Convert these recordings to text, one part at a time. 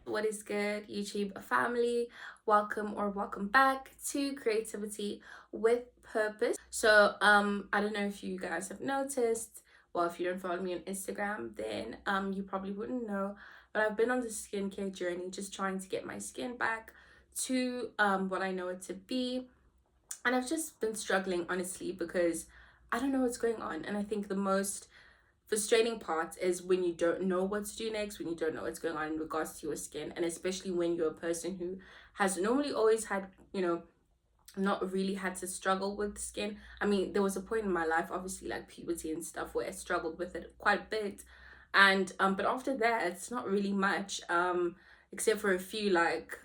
What is good, YouTube family? Welcome back to Creativity with Purpose. I don't know if you guys have noticed. Well, if you don't follow me on Instagram, then you probably wouldn't know. But I've been on this skincare journey, just trying to get my skin back to what I know it to be. And I've just been struggling honestly because I don't know what's going on. And I think the most frustrating part is when you don't know what to do next, when you don't know what's going on in regards to your skin, and especially when you're a person who has normally always had, not really had to struggle with skin. I mean, there was a point in my life, obviously like puberty and stuff, where I struggled with it quite a bit. And but after that, it's not really much, except for a few like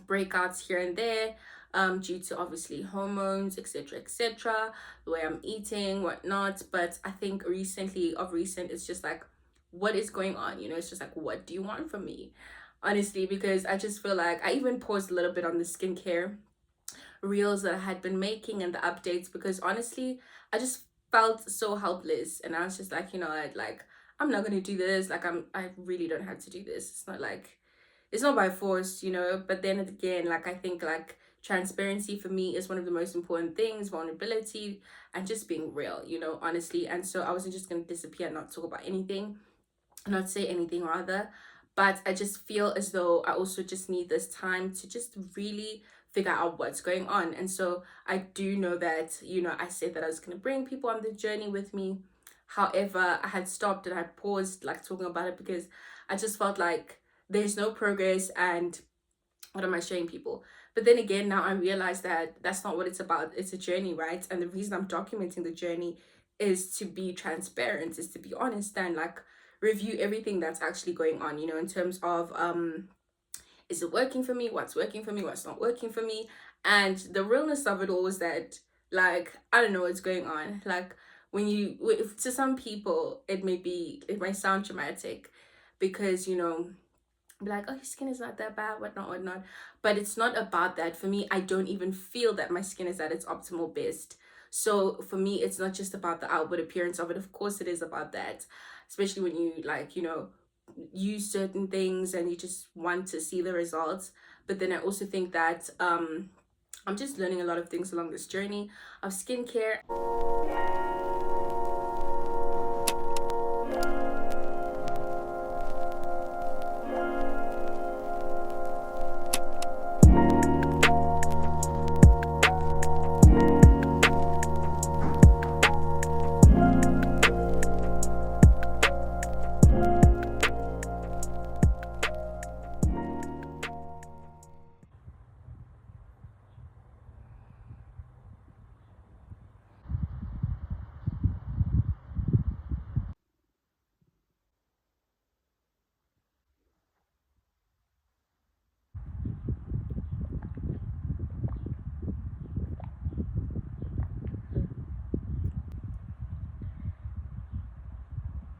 breakouts here and there, due to obviously hormones, etc., the way I'm eating, whatnot. But I think recent, it's just like, what is going on? It's just like, what do you want from me? Honestly, because I just feel like I even paused a little bit on the skincare reels that I had been making and the updates, because honestly, I just felt so helpless. And I was just like, I'm not gonna do this. Like, I really don't have to do this. It's not by force. But then again, like, I think like transparency for me is one of the most important things, vulnerability and just being real, honestly. And so I wasn't just gonna disappear and not talk about anything, not say anything rather. But I just feel as though I also just need this time to just really figure out what's going on. And so I do know that, I said that I was going to bring people on the journey with me. However, I had stopped and I paused like talking about it because I just felt like there's no progress, and what am I showing people? But then again, now I realize that that's not what it's about. It's a journey, right? And the reason I'm documenting the journey is to be transparent, is to be honest, and like review everything that's actually going on, in terms of is it working for me? What's working for me? What's not working for me? And the realness of it all is that, like, I don't know what's going on. Like, to some people, it might sound dramatic because, be like, oh, your skin is not that bad, whatnot, whatnot. But it's not about that. For me, I don't even feel that my skin is at its optimal best. So for me, it's not just about the outward appearance of it. Of course, it is about that, especially when you like, use certain things and you just want to see the results. But then I also think that I'm just learning a lot of things along this journey of skincare.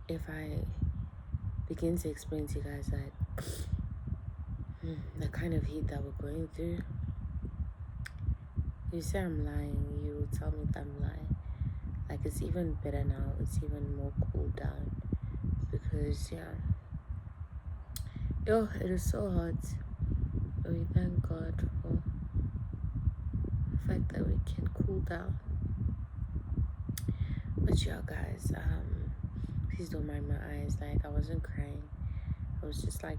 If I begin to explain to you guys that the kind of heat that we're going through, you say I'm lying, you tell me that I'm lying. Like, it's even better now, it's even more cooled down because, yeah. Oh, it is so hot. But we thank God for the fact that we can cool down. But yeah, guys, please don't mind my eyes. Like, I wasn't crying. I was just like,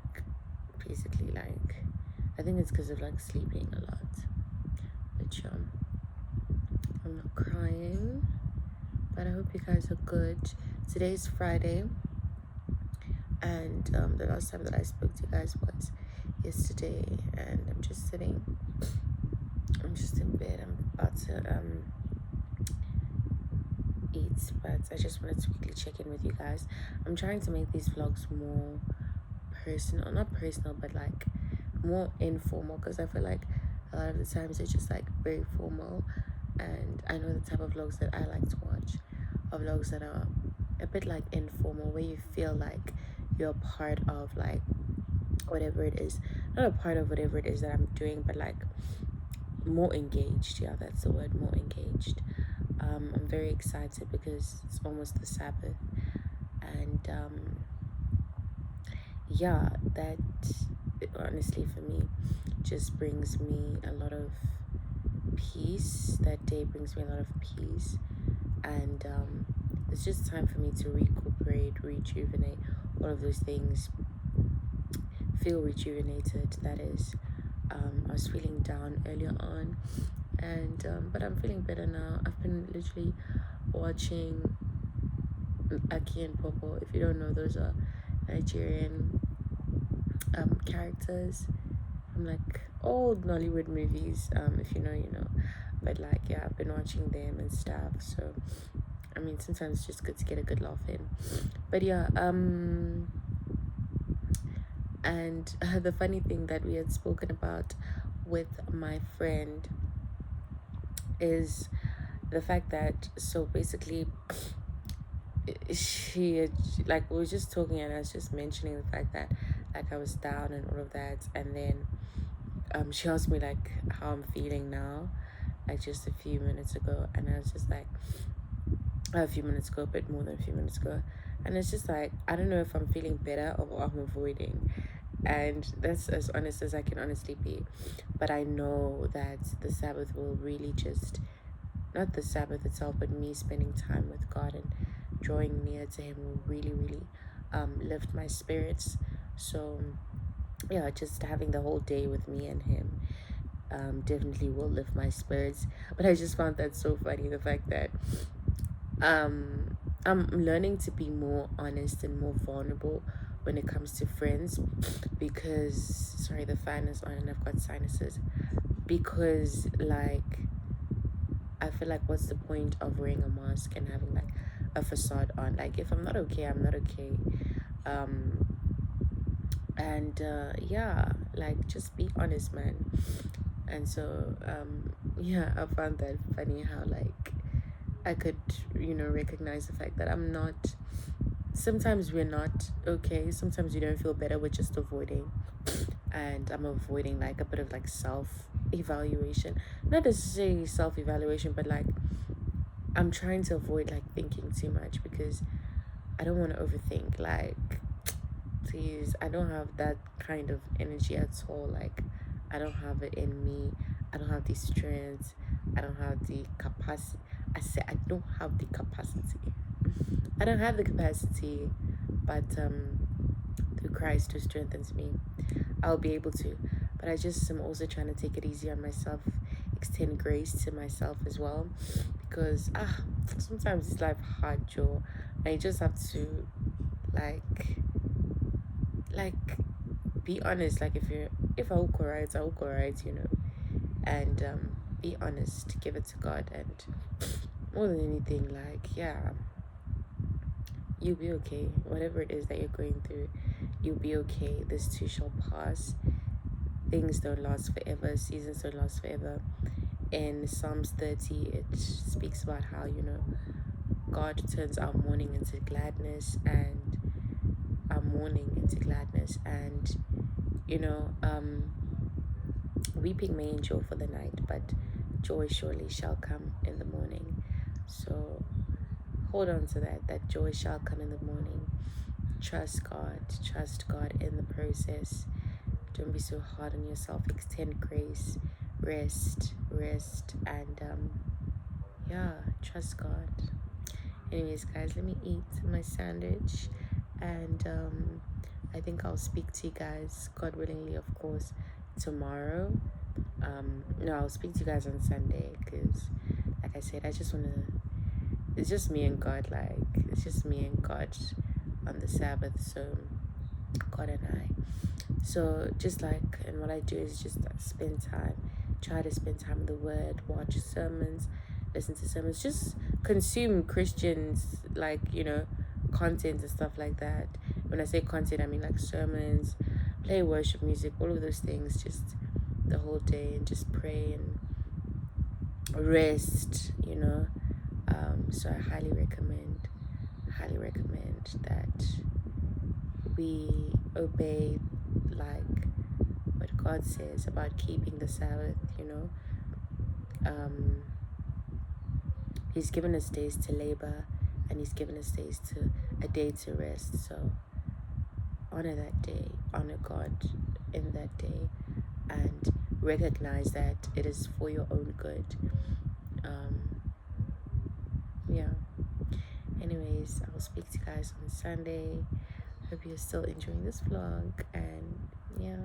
basically like, I think it's because of like sleeping a lot. But yeah, I'm not crying. But I hope you guys are good. Today's Friday, and the last time that I spoke to you guys was yesterday, and I'm just in bed. I'm about to eat, but I just wanted to quickly check in with you guys. I'm trying to make these vlogs more personal, not personal, but like more informal, because I feel like a lot of the times it's just like very formal, and I know the type of vlogs that I like to watch are vlogs that are a bit like informal, where you feel like you're part of like whatever it is, not a part of whatever it is that I'm doing, but like more engaged. Yeah, that's the word, more engaged. I'm very excited because it's almost the Sabbath, and yeah, that honestly for me just brings me a lot of peace. That day brings me a lot of peace, and it's just time for me to recuperate, rejuvenate, all of those things. Feel rejuvenated. That is, I was feeling down earlier on, and but I'm feeling better now. I've been literally watching Aki and Popo. If you don't know, those are Nigerian characters from like old Nollywood movies. If you know, you know. But like, yeah, I've been watching them and stuff. So I mean, sometimes it's just good to get a good laugh in. But yeah, and the funny thing that we had spoken about with my friend is the fact that, so basically she had, like, we were just talking and I was just mentioning the fact that like I was down and all of that, and then she asked me like how I'm feeling now, like just a few minutes ago, and I was just like, a few minutes ago, a bit more than a few minutes ago, and it's just like I don't know if I'm feeling better or I'm avoiding, and that's as honest as I can honestly be. But I know that the Sabbath will really just, not the Sabbath itself, but me spending time with God and drawing near to Him will really, really lift my spirits. So, yeah, just having the whole day with me and Him definitely will lift my spirits. But I just found that so funny, the fact that um, I'm learning to be more honest and more vulnerable when it comes to friends because, sorry, the fan is on and I've got sinuses. Because, like, I feel like what's the point of wearing a mask and having like a facade on? Like, if I'm not okay, I'm not okay. Um, and yeah, like, just be honest, man. And so, yeah, I found that funny how, like, I could, you know, recognize the fact that I'm not, sometimes we're not okay. Sometimes you don't feel better. We're just avoiding. And I'm avoiding like a bit of like self evaluation. Not necessarily self evaluation, but like I'm trying to avoid like thinking too much because I don't want to overthink. Like, please, I don't have that kind of energy at all. Like, I don't have it in me. I don't have the strength. I don't have the capacity. I said I don't have the capacity. I don't have the capacity, but through Christ who strengthens me, I'll be able to. But I just am also trying to take it easy on myself, extend grace to myself as well, because sometimes it's life hard, Joe, and you just have to like like be honest. Like if I walk alright, I walk alright, you know, and be honest, give it to God, and more than anything, like yeah, you'll be okay. Whatever it is that you're going through, you'll be okay. This too shall pass. Things don't last forever. Seasons don't last forever. In Psalms 30, it speaks about how, you know, God turns our mourning into gladness and our mourning into gladness. And, you know, weeping may endure for the night, but joy surely shall come in the morning. So hold on to that, that joy shall come in the morning. Trust God in the process. Don't be so hard on yourself. Extend grace, rest, and yeah, trust God. Anyways, guys, let me eat my sandwich, and I think I'll speak to you guys, God willingly, of course, tomorrow. No, I'll speak to you guys on Sunday because, like I said, I just want to. It's just me and God. Like it's just me and God on the Sabbath. So God and I. So just like, and what I do is just spend time, try to spend time in the Word, watch sermons, listen to sermons, just consume Christians, like, you know, content and stuff like that. When I say content, I mean like sermons, play worship music, all of those things, just the whole day, and just pray and rest, you know. So I highly recommend that we obey like what God says about keeping the Sabbath, you know. Um, he's given us days to labor and He's given us days to a day to rest. So honor that day, honor God in that day, and recognize that it is for your own good. Yeah. Anyways, I'll speak to you guys on Sunday. Hope you're still enjoying this vlog, and yeah.